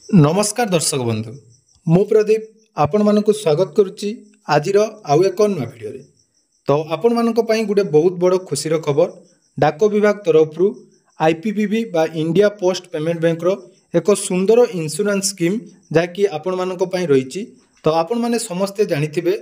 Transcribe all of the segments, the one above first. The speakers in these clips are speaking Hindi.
नमस्कार दर्शक बंधु मु प्रदीप आपण मानक स्वागत करुच्ची आज आउ एक नुआ भिडियो तो आपण मानक पई गोटे बहुत बड़ खुशी खबर डाक विभाग तरफ आईपीपीबी बा इंडिया पोस्ट पेमेंट बैंक रो एक सुंदर इंश्योरेंस स्कीम जहाँकि आपण मानक पई रही। तो आपण माने समस्ते जानिथिबे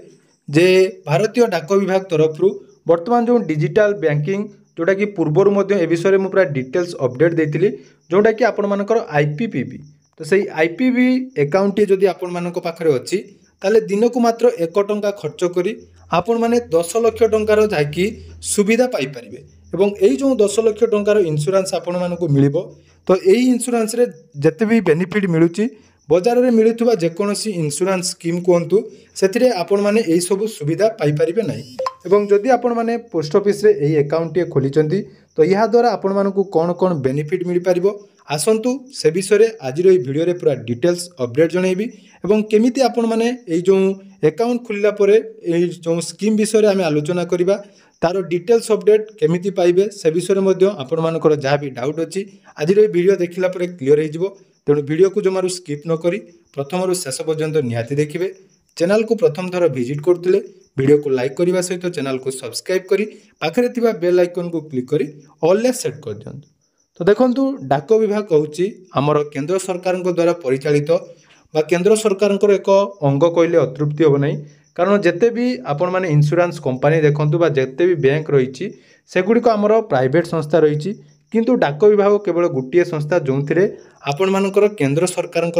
जे भारतीय डाक विभाग तरफ वर्तमान जो डिजिटल बैंकिंग जोटा कि पूर्वर ए विषय में पूरा डिटेल्स अपडेट देती जोटा कि आपण मानकर आईपीपीबी तो सही आईपीबी अकाउंट जदि आपण मानक पाखरे अच्छी ताले दिन को मात्र 1 टंका खर्च करी आपण माने 10 लाख टंकार जाकि सुविधा पाई परिबे एवं एई जो 10 लाख टंकार इंश्योरेंस आपण मानक मिलिबो। तो एई इंश्योरेंस रे जते भी बेनिफिट मिलुची बजार रे मिलुथुबा जेकोनोसी इंश्योरेंस स्कीम कोंतु सेथिरे आपण माने एई सब सुविधा पाई परिबे नै एवं जदि आपण माने पोस्ट ऑफिस रे एई अकाउंट खोलिचंती तो या द्वारा आपण मानक कोन कोन बेनिफिट मिल पारिबो आसंतु से विषय में आज भिडियो रे पूरा डिटेल्स अपडेट जनइबी एवं केमिति आपण माने एई जो अकाउंट खुलिला परे एई जो स्कीम विषय रे आमे आलोचना करिबा तार डिटेल्स अपडेट केमिति पाइबे से विषय में मध्य आपण मानकर जहाँ भी डाउट अछि आज भिडियो देखिला परे क्लियर हो जिवो। तेणु भिडियो को जमारू स्किप न करी प्रथम शेष पर्यंत निहाती देखिबे। चैनल को प्रथम थर विजिट करथिले वीडियो को लाइक करने सहित चैनल को सब्सक्राइब करी पाखरे थिबा बेल आइकन को क्लिक करी ऑल ले सेट कर दियंतु। तो देखंतु डाक विभाग कहूँ आमर केंद्र सरकार द्वारा परिचालित बा केंद्र सरकार एक अंग कहले अतृप्ति हम ना कारण जिते भी आपण माने इंश्योरेंस कंपनी देखंतु बा जिते भी बैंक रही सेगुड़िक आमर प्राइवेट संस्था रही किंतु डाक विभाग केवल गोटे संस्था जो आपण मानकर केंद्र सरकार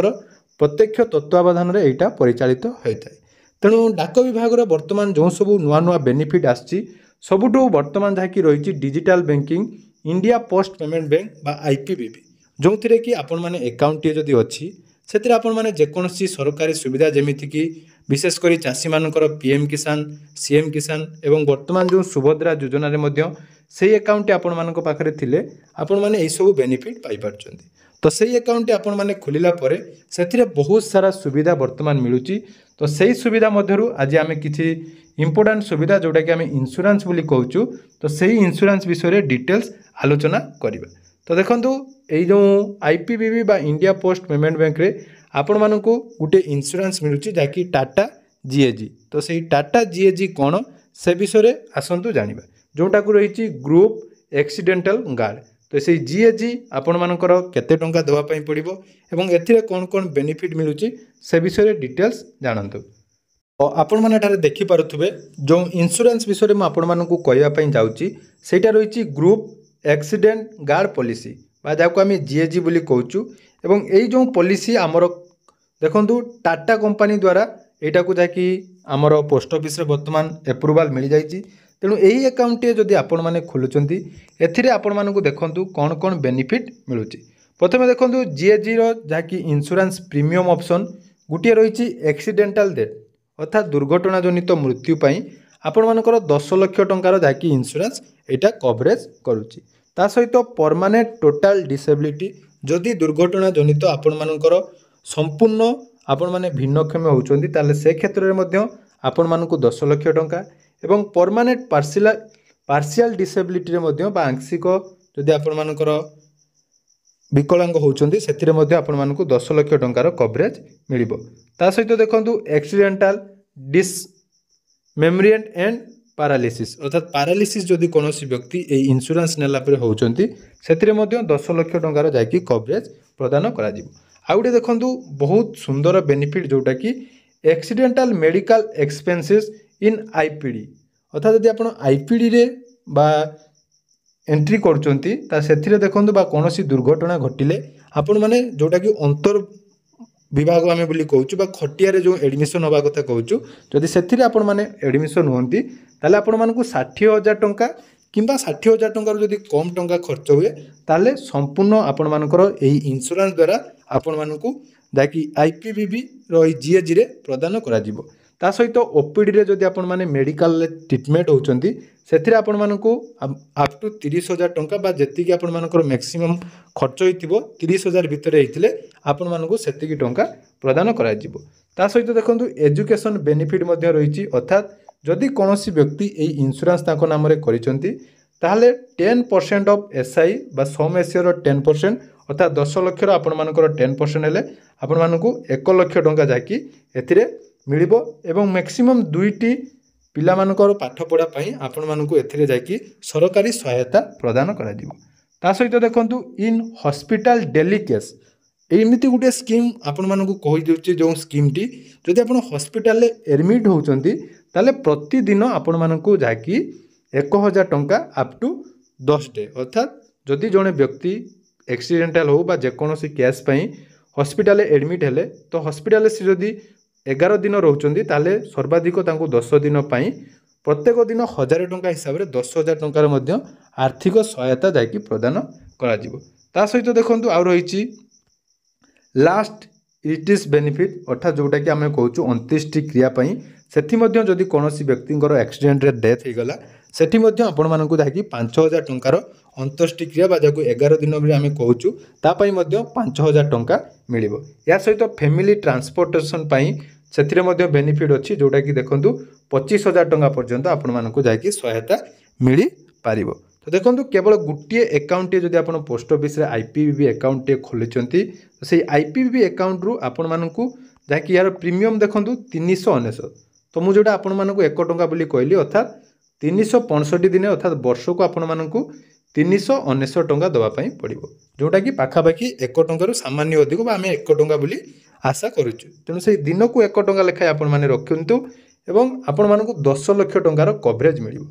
प्रत्यक्ष तत्वावधान में यहाँ परिचालित होता है। तेणु डाक विभाग वर्तमान जो सब नुआ नुआ बेनिफिट आसी सबुठू वर्तमान जहाँकि रही digital banking India post payment bank बा आईपीपीबी जो थे कि आपण माने अकाउंट जदि अच्छी से आपण माने जेकोसी सरकारी सुविधा जमीती कि विशेषकर चाषी मानकर पीएम किसान सीएम किसान एवं वर्तमान जो सुभद्रा योजना से अकाउंट आपण मानक पाखरे थिले आपण माने एई सब बेनिफिट पाई पारछंती। तो सही अकाउंट आपण माने खोलिला परे सेथिरे बहुत सारा सुविधा वर्तमान मिलुची। तो सही सुविधा मध्यरु आज आमे किछि इंपोर्टेंट सुविधा जोटा कि आमे इंश्योरेंस बोली कहूचु तो सही इंश्योरेंस विषय रे डिटेल्स आलोचना करिबा। तो देखंतु एई जो आईपीपीबी बा इंडिया पोस्ट पेमेंट बैंक रे आपण मानकु गुटे इंश्योरेंस मिलुची जाकि टाटा जीएजी। तो सही टाटा जीएजी कोन से विषय रे आसंतु जानिबा जोटा को रही ग्रुप एक्सीडेंटल गार्ड। तो से जीएजी आपण मानकर केते टंका देवा पई पड़िबो एवं एथिरे कोन कोन बेनिफिट मिलुची से विषय रे डिटेल्स जानंतु। तो आपण माने एठारे देखि पारुथुबे जो इंश्योरेंस विषय में आपण मानकु कहया पई जाउची सेटा रही ग्रुप एक्सीडेंट गार्ड पॉलिसी बा जाको आमे जीएजी बोली कहूचु एवं एई जो पॉलिसी आमर देखंतु टाटा कंपनी द्वारा एटा को जाकि आमर पोस्ट ऑफिस रे वर्तमान अप्रूवल मिल जाईची। तेणु यही अकाउंट जदि आपण माने खोलुचंती एथिरे आपण मानकु देखंतु कोन कोन बेनिफिट मिलुची। प्रथमे देखंतु जीएजी रो जाकि इंश्योरेंस प्रीमियम ऑप्शन गुटिए रही एक्सीडेंटल डेथ अर्थात दुर्घटना जनित मृत्यु पई आपण मानकर 10 लाख टंकार जाकि इंश्योरेंस एटा कवरेज करूची। ता सहित परमानेंट टोटल डिसेबिलिटी जदि दुर्घटना जनित आपण मानकर संपूर्ण आपण माने भिन्नक्षम होउचंती ताले से क्षेत्र रे मध्य आपण मानकु 10 लाख टंका एवं परमानेंट पार्शियल डिसेबिलिटी रे मध्य बा आंशिक जदि आपण मानकर विकलांग होउचंती सेथिरे मध्य आपण मानकु 10 लाख टंकार कवरेज मिलिबो। ता सहित देखंतु एक्सीडेंटल डिसमेमोरिएंट एंड पैरालिसिस अर्थात पैरालिसिस जदि कोनोसी व्यक्ति ए इंश्योरेंस नेला परे होउचंती सेथिरे मध्य 10 लाख टंकार जाकि कवरेज प्रदान करा जिवो। आउटे देखंतु बहुत सुंदर बेनिफिट जोटा कि एक्सीडेंटल मेडिकल एक्सपेंसेस इन आईपीडी अर्थात यदि आपण आईपीडी रे बा एंट्री करचंती ता सेथिरे देखंतु बा कोनोसी दुर्घटना घटिले आपण माने जोटा कि अंतर विभाग आमे बोली कहूचु बा खटिया रे जो एडमिशन होबा कथा कहूचु जदि सेथिरे आपण माने एडमिशन होंती ताले आपण मानकु 60,000 टंका किंबा 60,000 टंका जदि कम टंका खर्च हुए ताले संपूर्ण आपण मानकर एही इंश्योरेंस द्वारा आपण मानकु जाकि आईपीपीबी रो जीएजी रे प्रदान करा जिवो। ता सहित ओपीडी रे जदि आपण माने मेडिकल ट्रीटमेंट होउचंती सेथिरे आपण मानकु अप टू 30,000 टंका बा जेति कि आपण मानकर मैक्सिमम खर्च होइतिबो 30,000 भितरे हेतिले आपण मानकु सेति कि टंका प्रदान करा जिवो। ता सहित देखंतु एजुकेशन बेनिफिट मध्ये रहिछि अर्थात जदि कोनोसी व्यक्ति एई इंश्योरेंस ताको नाम रे करिसंती ताहले 10% ऑफ एसआई बा सम एसआई रो 10% अर्थात 10 लक्षर आपणमानकर 10% हेले आपणमानकु 1 लाख टंका जाकी एथिरे मिलिबो एवं मैक्सिमम 2टी पिलामानकर पाठपढ़ा पई आपणमानकु एथिरे जाकी सरकारी सहायता प्रदान करा दिबो। ता सहित देखंतु इन हॉस्पिटल डेली केस एमिति गुटे स्कीम आपणमानकु कहि दिउची जो स्कीम टी जदि आपण हॉस्पिटल ले एडमिट होउचंती ताले प्रतिदिन आपणमानकु जाकी 1000 टंका अप टू 10 डे अर्थात जदि जने व्यक्ति एक्सीडेंटल हो बा जेकोसी केस पई हॉस्पिटल एडमिट हेले तो हॉस्पिटल से जदि 11 दिन रोचंती ताले सर्वाधिक तांको 10 दिन पई प्रत्येक दिन 1000 टंका हिसाब रे 10000 टंका रे मध्य आर्थिक सहायता जाकी प्रदान करा जिवो। ता सहित देखंतु आ रहिची लास्ट इटिस बेनिफिट अर्थात जोटा कि आम कहूँ 29 टी क्रिया पई सेठी मध्य जदि कोनोसी व्यक्तिंकर एक्सीडेंट रे डेथ हो गला सेठी मध्य आपण मानकु जाकी 5000 टंकार 29 टी क्रिया बा जाको 11 दिन रे आम कहूँ ता पई मध्य 5000 टंका मिलिबो। या सहित फैमिली ट्रांसपोर्टेशन पई सेथिरे मध्य बेनिफिट अछि जोटा कि देखंतु 25000 टंका पर्यंत आपण मानकु जाकी सहायता मिली पारिबो। तो देखंतु केवल गुटिए अकाउंट जदि आपण पोस्ट ऑफिस रे आईपीबीबी अकाउंट टे खोलिचंती तो सेही आईपीबीबी अकाउंट रु आपण मानकु जाकी यार प्रीमियम देखंतु 399 तो मु जोटा आपण मानकु 1 टंका बोली कहली अर्थात 365 दिन अर्थात वर्ष को आपण मानकु 399 टंका दवा पई पड़िबो जोटा कि पाखा पाखी 1 टंका सामान्य अधिक बा आमे 1 टंका बोली आशा करूछु। तेणु से दिन को 1 टंका लेखा आपण माने रखंतु एवं आपण मानकु 10 लाख टंकार कवरेज मिलिबो।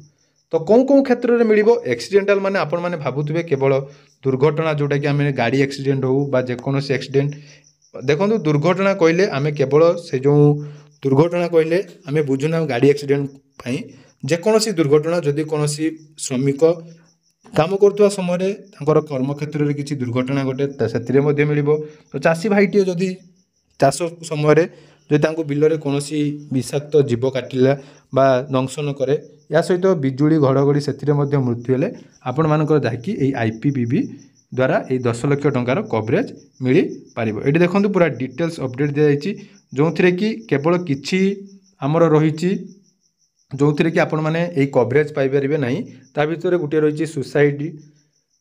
तो कौन कौन क्षेत्र में मिलिबो एक्सीडेंटल माने आपण माने भाबुथिबे केवल दुर्घटना जोटा कि आमे गाड़ी एक्सीडेंट हो बा जेकोनोसी एक्सीडेंट देखंतु दुर्घटना कहले आमे केवल से जो दुर्घटना कहले आमे बुझुना गाड़ी एक्सीडेंट पई जेकोनोसी दुर्घटना जदि कोनोसी श्रमिक काम करथुवा समय तांकर कर्म क्षेत्र में किसी दुर्घटना घटे सेतिरे मध्ये मिलिबो। तो चासी भाईटी जदि चाष समय जदि तांको बिलरे कोनोसी विषाक्त जीव काटिला बा दंशन करे या सहित बिजुली घड़घड़ी से मृत्यु हेले आपण मानकर जाकि एई आईपीबीबी द्वारा ए 10 लाख टंकार कवरेज मिली पारिबो। एठी देखंतु पूरा डिटेल्स अपडेट दिया जायछि जो थिरे कि केवल किछि हमर रहिछि जो थिरे कि आपण माने एई कवरेज पाइ परिबे नाही ता भितरे गुटे रहिछि सुसाइड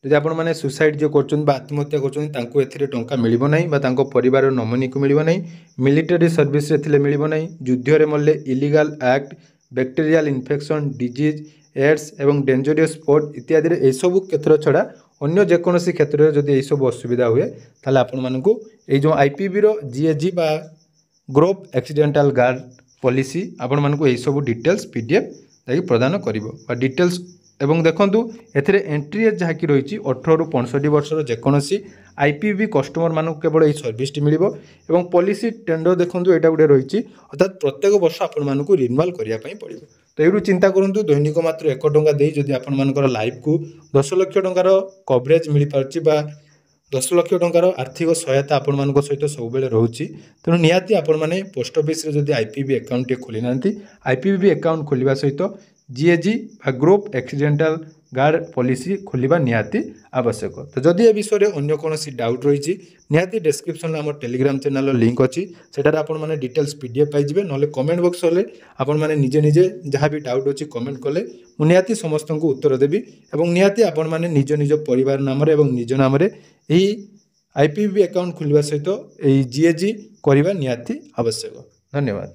जदि आपण माने सुसाइड जो करछन बा आत्महत्या करछन तांको एथिरे टंका मिलिबो नाही बा तांको परिवार नॉमिनी को मिलिबो नाही मिलिटरी सर्विस रे थिले मिलिबो नाही युद्ध रे मल्ले illegal act bacterial infection disease AIDS एवं डेंजरियस स्पोर्ट इत्यादि रे सब क्षेत्र छड़ा अन्य जेकोसी क्षेत्र में जदि सब असुविधा हुए ताले आपण मानकु ए जो आईपीबी रो जीएजी बा ग्रुप एक्सीडेंटल गार्ड पॉलिसी आपण मानकु ए सब डिटेल्स पीडीएफ जाकि प्रदान करिवो बा डिटेल्स एवं देखंतु एथिरे एंट्री एज जहाँकि रही 18 रु 65 वर्षर जेकोसी आईपीबी कस्टमर मानक केवल ये सर्विस मिलिबो एवं पॉलिसी टेंडर देखंतु एटा गुटे रही अर्थात प्रत्येक वर्ष आपण मानकु रिन्यूअल करिया पई पड़िबो। तो एरु चिंता करंतु दैनिक मात्र 1 टंका देई जदि आपण मानकर लाइफ को 10 लाख टंकार कवरेज मिली पारछि बा 10 लाख टंकार आर्थिक सहायता आपण मानक सहित सब बेले रहउछि। तेणु निहाती आपण माने पोस्ट ऑफिस रे जदि आईपीबी अकाउंट खोली नांती आईपीबी अकाउंट खोलिबा सहित जीएजी ग्रुप एक्सीडेंटल गार्ड पॉलिसी खोलिबा निहाती आवश्यक। तो जदि ए विषय में अन्य कोनोसी डाउट रही निहाती डिस्क्रिप्शन में हमर टेलीग्राम चैनल लिंक अच्छी सेटार आपण माने डिटेल्स पीडीएफ पाई जिवे नले कमेंट बॉक्स होले आपण माने निजे निजे जहाँ भी डाउट अच्छी कमेंट कले मु निहाती समस्त को उत्तर देवी एवं निहाती आपण माने निज निज परिवार नाम रे एवं निज नाम रे एही आईपीबी अकाउंट खोलिबा सहित एही जीएजी करिबा निहाती आवश्यक। धन्यवाद।